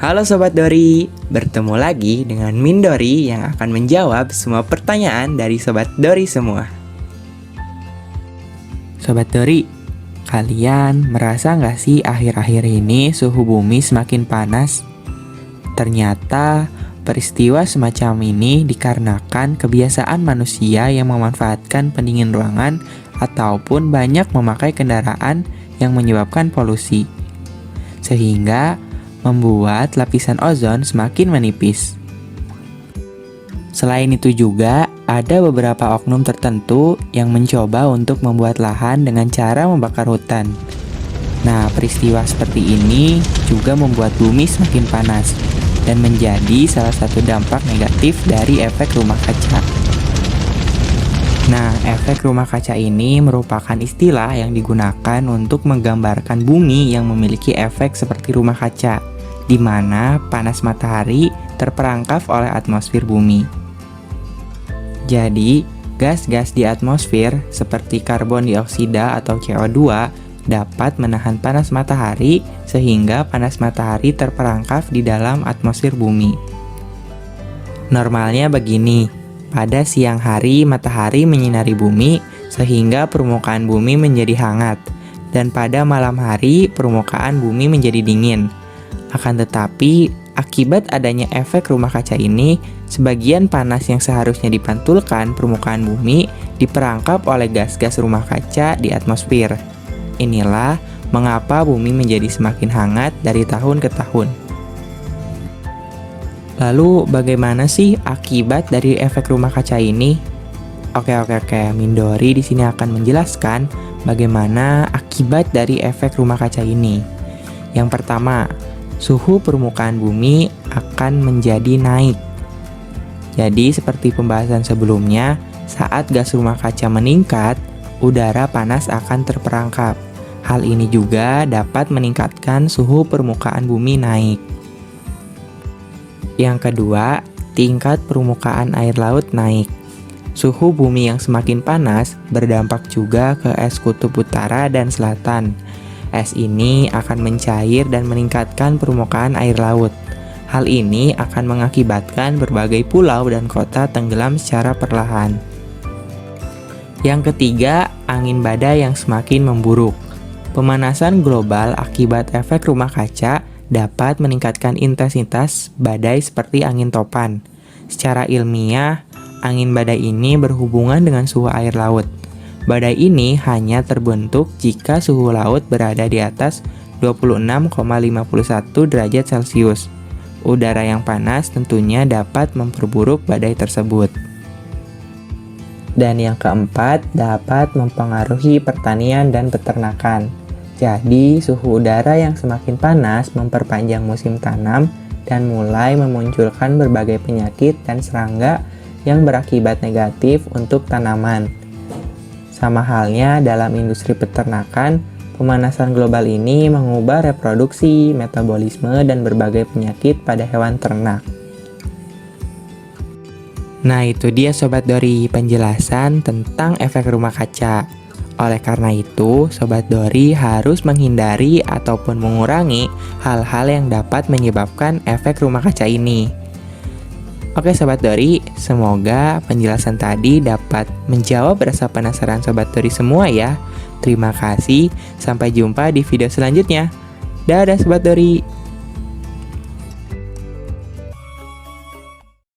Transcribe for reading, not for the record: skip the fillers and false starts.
Halo Sobat Dori, bertemu lagi dengan Mindori yang akan menjawab semua pertanyaan dari Sobat Dori semua. Sobat Dori, kalian merasa nggak sih akhir-akhir ini suhu bumi semakin panas? Ternyata peristiwa semacam ini dikarenakan kebiasaan manusia yang memanfaatkan pendingin ruangan ataupun banyak memakai kendaraan yang menyebabkan polusi, sehingga membuat lapisan ozon semakin menipis. Selain itu juga, ada beberapa oknum tertentu yang mencoba untuk membuat lahan dengan cara membakar hutan. Nah, peristiwa seperti ini juga membuat bumi semakin panas dan menjadi salah satu dampak negatif dari efek rumah kaca. Nah, efek rumah kaca ini merupakan istilah yang digunakan untuk menggambarkan bumi yang memiliki efek seperti rumah kaca, di mana panas matahari terperangkap oleh atmosfer bumi. Jadi, gas-gas di atmosfer seperti karbon dioksida atau CO2 dapat menahan panas matahari sehingga panas matahari terperangkap di dalam atmosfer bumi. Normalnya begini, pada siang hari matahari menyinari bumi sehingga permukaan bumi menjadi hangat, dan pada malam hari permukaan bumi menjadi dingin. Akan tetapi, akibat adanya efek rumah kaca ini, sebagian panas yang seharusnya dipantulkan permukaan bumi diperangkap oleh gas-gas rumah kaca di atmosfer. Inilah mengapa bumi menjadi semakin hangat dari tahun ke tahun. Lalu, bagaimana sih akibat dari efek rumah kaca ini? Oke, Mindori di sini akan menjelaskan bagaimana akibat dari efek rumah kaca ini. Yang pertama, suhu permukaan bumi akan menjadi naik. Jadi seperti pembahasan sebelumnya, saat gas rumah kaca meningkat, udara panas akan terperangkap. Hal ini juga dapat meningkatkan suhu permukaan bumi naik. Yang kedua, tingkat permukaan air laut naik. Suhu bumi yang semakin panas berdampak juga ke es kutub utara dan selatan. Es ini akan mencair dan meningkatkan permukaan air laut. Hal ini akan mengakibatkan berbagai pulau dan kota tenggelam secara perlahan. Yang ketiga, angin badai yang semakin memburuk. Pemanasan global akibat efek rumah kaca dapat meningkatkan intensitas badai seperti angin topan. Secara ilmiah, angin badai ini berhubungan dengan suhu air laut. Badai ini hanya terbentuk jika suhu laut berada di atas 26,51 derajat Celcius. Udara yang panas tentunya dapat memperburuk badai tersebut. Dan yang keempat, dapat mempengaruhi pertanian dan peternakan. Jadi, suhu udara yang semakin panas memperpanjang musim tanam dan mulai memunculkan berbagai penyakit dan serangga yang berakibat negatif untuk tanaman. Sama halnya dalam industri peternakan, pemanasan global ini mengubah reproduksi, metabolisme, dan berbagai penyakit pada hewan ternak. Nah, itu dia Sobat Dori penjelasan tentang efek rumah kaca. Oleh karena itu, Sobat Dori harus menghindari ataupun mengurangi hal-hal yang dapat menyebabkan efek rumah kaca ini. Oke Sobat Dori, semoga penjelasan tadi dapat menjawab rasa penasaran Sobat Dori semua ya. Terima kasih, sampai jumpa di video selanjutnya. Dadah Sobat Dori.